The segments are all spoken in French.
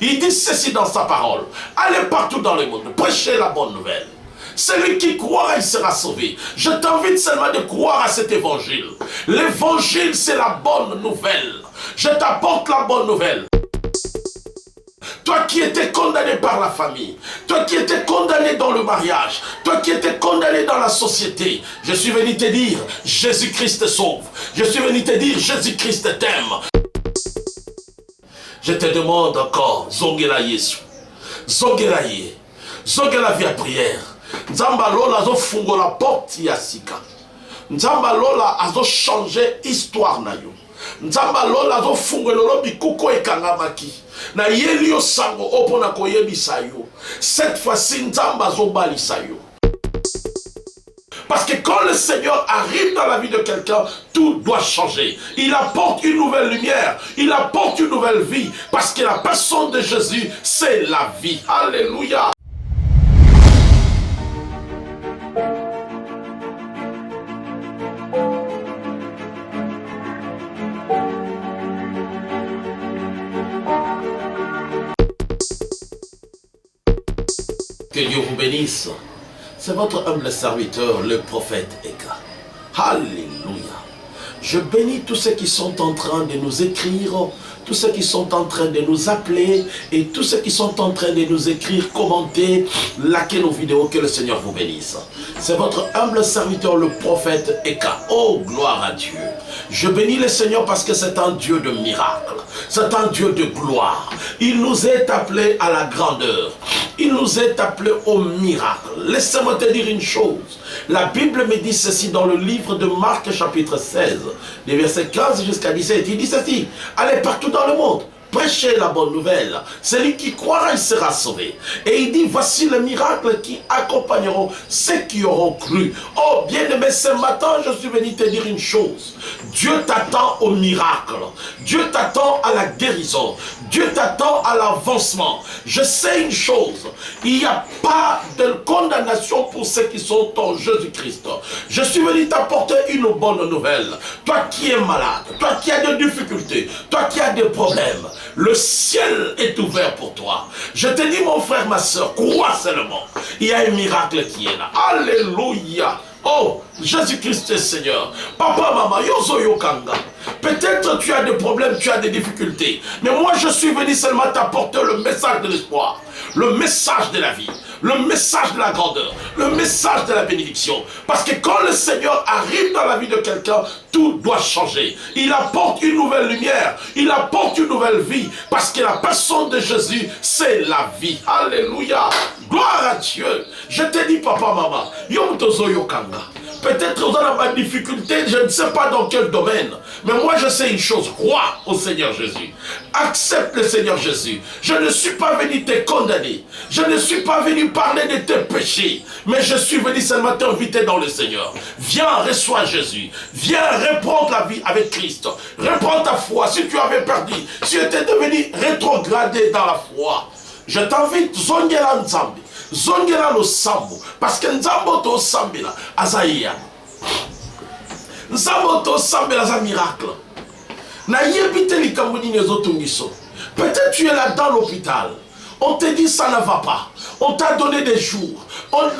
Il dit ceci dans sa parole. Allez partout dans le monde, prêchez la bonne nouvelle. Celui qui croira, il sera sauvé. Je t'invite seulement de croire à cet évangile. L'évangile, c'est la bonne nouvelle. Je t'apporte la bonne nouvelle. Toi qui étais condamné par la famille, toi qui étais condamné dans le mariage, toi qui étais condamné dans la société, je suis venu te dire, Jésus-Christ te sauve. Je suis venu te dire, Jésus-Christ t'aime. Je te demande encore, zongela Yesu, zongela ye, zongela via prière. Nzamba lola azo fungo la porte ya sika. Nzamba lola azo changer histoire na yo. Nzamba lola azo fungo lolo bikuko ekangamaki. Na yelio sango opona koyebisa yo. Cette fois-ci nzamba azo balisa yo. Parce que quand le Seigneur arrive dans la vie de quelqu'un, tout doit changer. Il apporte une nouvelle lumière, il apporte une nouvelle vie. Parce que la personne de Jésus, c'est la vie. Alléluia. Que Dieu vous bénisse. C'est votre humble serviteur, le prophète Eka. Alléluia. Je bénis tous ceux qui sont en train de nous écrire, tous ceux qui sont en train de nous appeler et tous ceux qui sont en train de nous écrire, commenter, liker nos vidéos. Que le Seigneur vous bénisse. C'est votre humble serviteur, le prophète Eka. Oh, gloire à Dieu. Je bénis le Seigneur parce que c'est un Dieu de miracle. C'est un Dieu de gloire. Il nous est appelé à la grandeur. Il nous est appelé au miracle. Laissez-moi te dire une chose. La Bible me dit ceci dans le livre de Marc chapitre 16, des versets 15 jusqu'à 17. Il dit ceci. Allez partout dans le monde. Prêchez la bonne nouvelle. Celui qui croira, il sera sauvé. Et il dit, voici les miracles qui accompagneront ceux qui auront cru. Oh, bien-aimé, ce matin, je suis venu te dire une chose. Dieu t'attend au miracle. Dieu t'attend à la guérison. Dieu t'attend à l'avancement. Je sais une chose. Il n'y a pas de condamnation pour ceux qui sont en Jésus-Christ. Je suis venu t'apporter une bonne nouvelle. Toi qui es malade, toi qui as des difficultés, toi qui as des problèmes, le ciel est ouvert pour toi. Je te dis, mon frère, ma soeur, crois seulement. Il y a un miracle qui est là. Alléluia. Oh, Jésus-Christ est Seigneur. Papa, maman, yozo yokanga. Peut-être tu as des problèmes, tu as des difficultés. Mais moi, je suis venu seulement t'apporter le message de l'espoir. Le message de la vie. Le message de la grandeur. Le message de la bénédiction. Parce que quand le Seigneur arrive dans la vie de quelqu'un, tout doit changer. Il apporte une nouvelle lumière. Il apporte une nouvelle vie. Parce que la personne de Jésus, c'est la vie. Alléluia. Gloire à Dieu. Je te dis, papa, maman, yom tozo yokanga. Peut-être vous avez ma difficulté, je ne sais pas dans quel domaine. Mais moi je sais une chose, crois au Seigneur Jésus. Accepte le Seigneur Jésus. Je ne suis pas venu te condamner. Je ne suis pas venu parler de tes péchés. Mais je suis venu seulement t'inviter dans le Seigneur. Viens, reçois Jésus. Viens, reprends la vie avec Christ. Reprends ta foi. Si tu avais perdu, si tu étais devenu rétrogradé dans la foi, je t'invite, zongela nzambi. Zongela lo sambo. Parce que nzambo to sambila azaïa. Nzambo to sambila za miracle. Na yebite likambuni nezotungiso. Peut-être tu es là dans l'hôpital. On te dit ça ne va pas. On t'a donné des jours.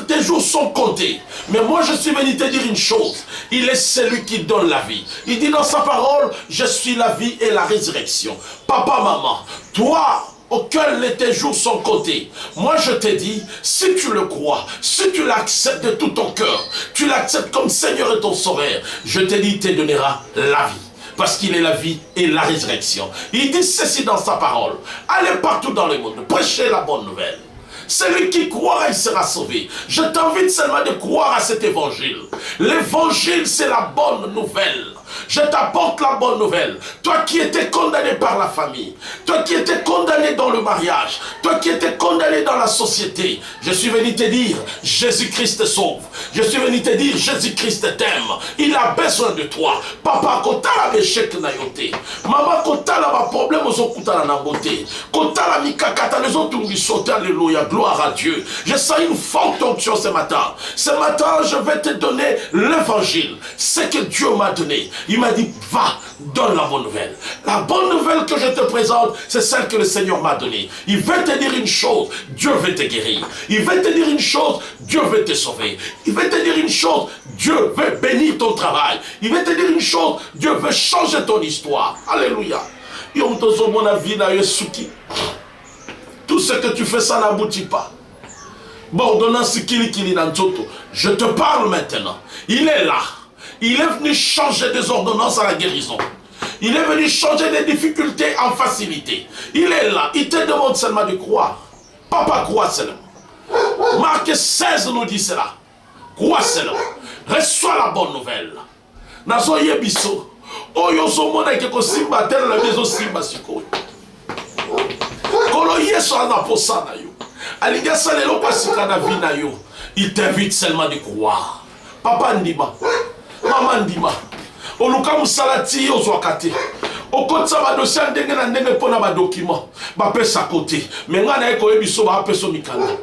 Tes jours sont comptés. Mais moi je suis venu te dire une chose. Il est celui qui donne la vie. Il dit dans sa parole, je suis la vie et la résurrection. Papa, maman, toi, auxquels tes jours sont comptés. Moi je te dis, si tu le crois, si tu l'acceptes de tout ton cœur, tu l'acceptes comme Seigneur et ton Sauveur, je te dis, il te donnera la vie. Parce qu'il est la vie et la résurrection. Il dit ceci dans sa parole. Allez partout dans le monde, prêchez la bonne nouvelle. Celui qui croira, il sera sauvé. Je t'invite seulement de croire à cet évangile. L'évangile, c'est la bonne nouvelle. Je t'apporte la bonne nouvelle. Toi qui étais condamné par la famille, toi qui étais condamné dans le mariage, toi qui étais condamné dans la société, je suis venu te dire, Jésus-Christ te sauve. Je suis venu te dire, Jésus-Christ t'aime. Il a besoin de toi. Papa, kotala l'échec na yote. Maman, kotala ma problème aux okutala na beauté. Kotala mikakata les autres sauter. Alléluia, gloire à Dieu. Je sens une forte onction ce matin. Ce matin, je vais te donner l'évangile. Ce que Dieu m'a donné. Il m'a dit, va donne la bonne nouvelle. La bonne nouvelle que je te présente, c'est celle que le Seigneur m'a donnée. Il veut te dire une chose, Dieu veut te guérir. Il veut te dire une chose, Dieu veut te sauver. Il veut te dire une chose, Dieu veut bénir ton travail. Il veut te dire une chose, Dieu veut changer ton histoire. Alléluia. Tout ce que tu fais, ça n'aboutit pas. Je te parle maintenant. Il est là. Il est venu changer des ordonnances à la guérison. Il est venu changer des difficultés en facilité. Il est là. Il te demande seulement de croire. Papa, crois seulement. Marc 16 nous dit cela. Crois seulement. Reçois la bonne nouvelle. Nazo yebiso. Oyo somona ke simba tel la maison simba siko. Kolo yeso na posa na yo. Alinga salelo pasika na vie na yo. Il t'invite seulement de croire. Papa ndima. Maman ndima. Oluka musalati ozwakate. Okotsa ba dossier ndenge na ndenge pona ba document. Ba pesa côté. Mais ngana eko yebiso ba peso mikanda.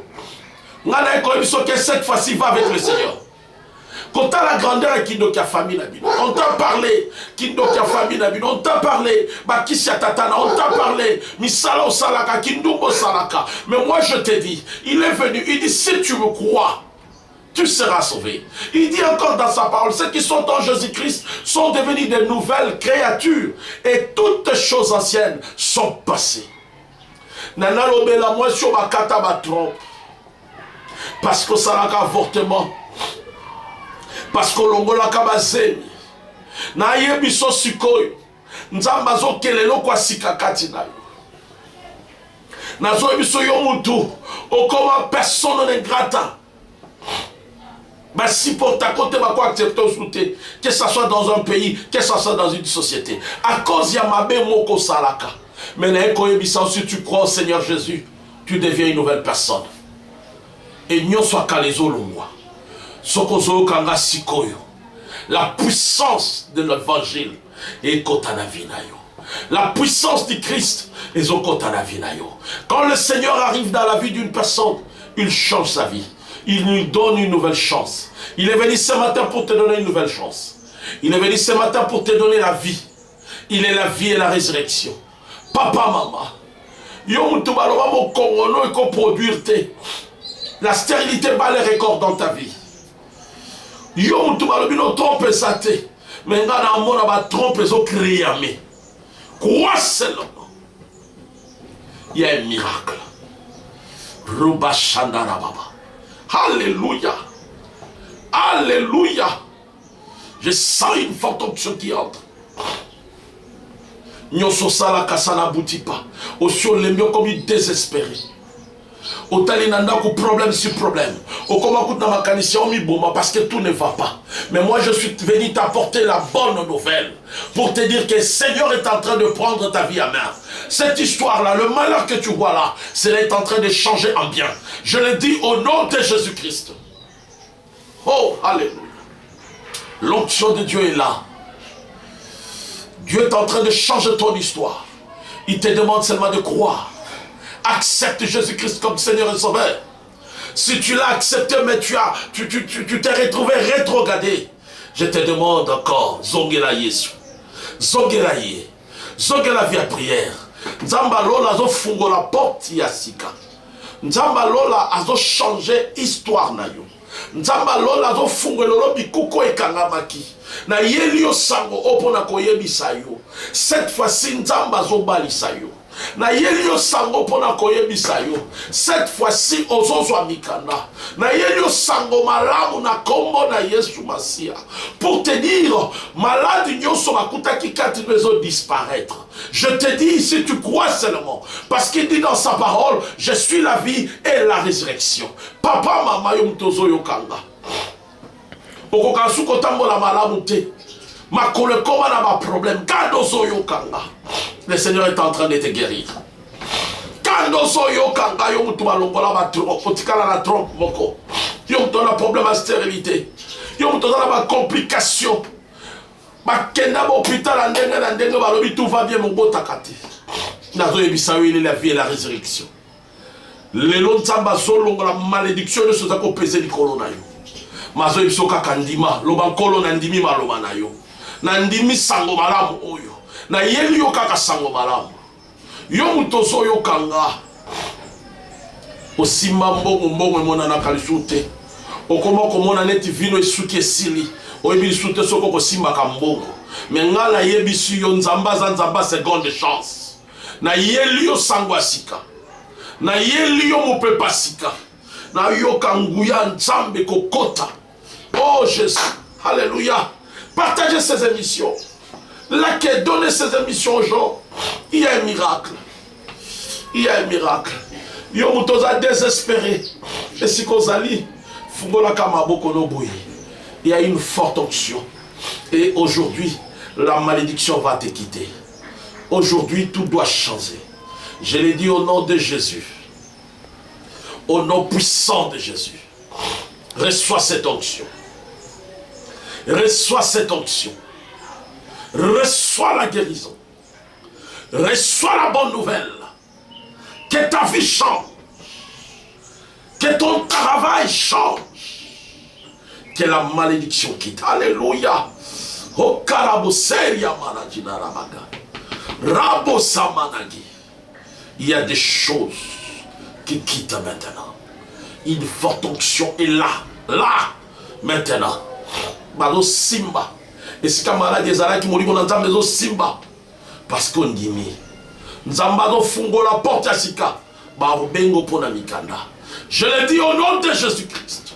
Ngana eko yebiso que cette fois-ci va avec le Seigneur. Quand t'as la grandeur qui a famille nabino, on t'a parlé qui a famille nabino, on t'a parlé bakisia tatana, on t'a parlé misala salaka kindumbo salaka. Mais moi je te dis, il est venu, il dit si tu me crois, tu seras sauvé. Il dit encore dans sa parole, ceux qui sont en Jésus-Christ sont devenus de nouvelles créatures et toutes choses anciennes sont passées. Nana lobela moi sur bakata ba trompe parce que salaka avortement. Parce que l'ongola kabazemi na yebiso sikoyo nzamba zo kelelo kwa sikakati na yo nazo yebiso yo mutu okoma personne non grata bah si pour ta côté va quoi accepter ou souhaiter que ça soit dans un pays que ça soit dans une société à cause ya mabe moko salaka mais na eko yebisa si tu crois au Seigneur Jésus tu deviens une nouvelle personne et nyo soit kalezo longwa. La puissance de l'évangile est la puissance du Christ est quand le Seigneur arrive dans la vie d'une personne, il change sa vie. Il lui donne une nouvelle chance. Il est venu ce matin pour te donner une nouvelle chance. Il est venu ce matin pour te donner la vie. Il est la vie et la résurrection. Papa, maman, la stérilité bat les records dans ta vie. Yo mutu balobino trompe sate mais ngana amona ba trompe zo créé amé quoi seulement il y a un miracle ruba shandara baba alléluia alléluia je sens une forte onction qui entre nyoso sala kasana bouti pas au sur les mieux comme désespéré. Problème sur problème. Parce que tout ne va pas. Mais moi je suis venu t'apporter la bonne nouvelle. Pour te dire que le Seigneur est en train de prendre ta vie à main. Cette histoire-là, le malheur que tu vois là, cela est en train de changer en bien. Je le dis au nom de Jésus-Christ. Oh, alléluia. L'onction de Dieu est là. Dieu est en train de changer ton histoire. Il te demande seulement de croire. Accepte Jésus-Christ comme Seigneur et Sauveur. Si tu l'as accepté, mais tu t'es retrouvé rétrogradé, je te demande encore, Zongela Yesu, Zongela Ye, Zongela via prière. Nzamba lola zo fungo la porte yasika. Nzamba lola azo changer histoire na yo. Nzamba lola zo fungo lolo bikuko ekangamaki. Na yelio sango opona koyebisa yo. Cette fois-ci nzamba zo balisa yo. Na yelio sango pona koyebisa yo. Cette fois-ci ozozwa mikanda. Na yelio sango malamu na kombo na Yesu Masia. Pour te dire, malade nyoso makuta kikati nezo disparaître. Je te dis ici, tu crois seulement. Parce qu'il dit dans sa parole, je suis la vie et la résurrection. Papa, mama yo mtozo yokanga. Okokansu kotambo la malamu te. Makole koma na ma problème. Kando zo yokanga. Le Seigneur est en train de te guérir. Kando zo yokanga yo mutu balongola ba otikala na trompe moko. Yo mutu na problème à stérilité. Yo mutu na ba complication. Bakenda ba hôpital na ndenge balobi tout va bien mon botakati. Nazo yebisa yo il est la vie et la résurrection. Lelo nzamba zolongola malédiction ne soza ko peser likolo na yo. Mazo yebisa kaka ndima loba nkolo na ndimi maloba na yo. na ndimi sango malamu oyo na yeli yo kaka sango malamu yo mutozo yo kanga osimba mbongo mona kalisu te okoma komona neti vino esuki esili oyebi lisu te soko kosimbaka mbongo me nga na yebisi yo nzamba za nzamba seconde chance na yeli yo sango ya sika na yeli yo mopepa sika na yoka nguya nzambe kokota. Oh Jésus, alléluia. Partagez ces émissions. Laquelle donnez ces émissions aux gens. Il y a un miracle. Il y a un miracle. Yo mutoza désespéré. Et si kozali, fungola kamaboko no boye. Il y a une forte onction. Et aujourd'hui, la malédiction va te quitter. Aujourd'hui, tout doit changer. Je l'ai dit au nom de Jésus. Au nom puissant de Jésus. Reçois cette onction. Reçois cette onction. Reçois la guérison. Reçois la bonne nouvelle. Que ta vie change. Que ton travail change. Que la malédiction quitte. Alléluia. Oh karaboseria managina rabaga. Rabo samanagi. Il y a des choses qui quittent maintenant. Une forte onction est là. Là. Maintenant. Balo simba. Et si kamala des arabes qui mourent dans maison simba. Parce qu'on dit Nzambado fungo la porte à sika. Barubengo pona mikanda. Je le dis au nom de Jésus-Christ.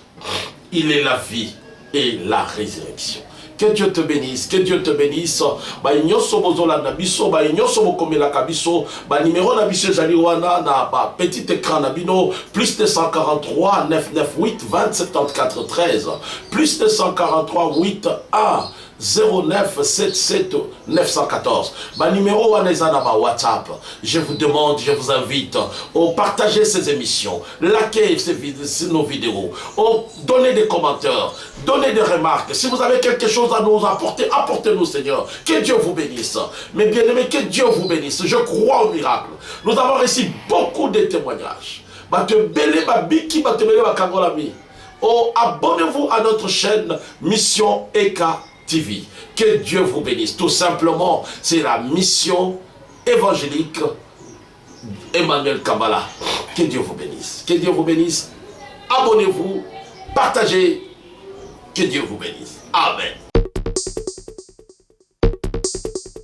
Il est la vie et la résurrection. Que Dieu te bénisse, que Dieu te bénisse. Ba inyoso bozola na biso, ba inyoso bokomela kabiso, ba numéro na biso jali wana na ba petit écran na bino plus 243 998 20 74 13 plus 243 8 1 09 77 914. Ba numéro wana na ba WhatsApp. Je vous demande, je vous invite à partager ces émissions, liker nos vidéos, donner des commentaires, donner des remarques. Si vous avez quelque chose à nous apporter, apportez-nous, Seigneur. Que Dieu vous bénisse. Mais bien aimé, que Dieu vous bénisse. Je crois au miracle. Nous avons reçu beaucoup de témoignages. Oh, abonnez-vous à notre chaîne Mission Eka TV. Que Dieu vous bénisse. Tout simplement, c'est la mission évangélique Emmanuel Kabbalah. Que Dieu vous bénisse. Que Dieu vous bénisse. Abonnez-vous, partagez. Que Dieu vous bénisse. Amen.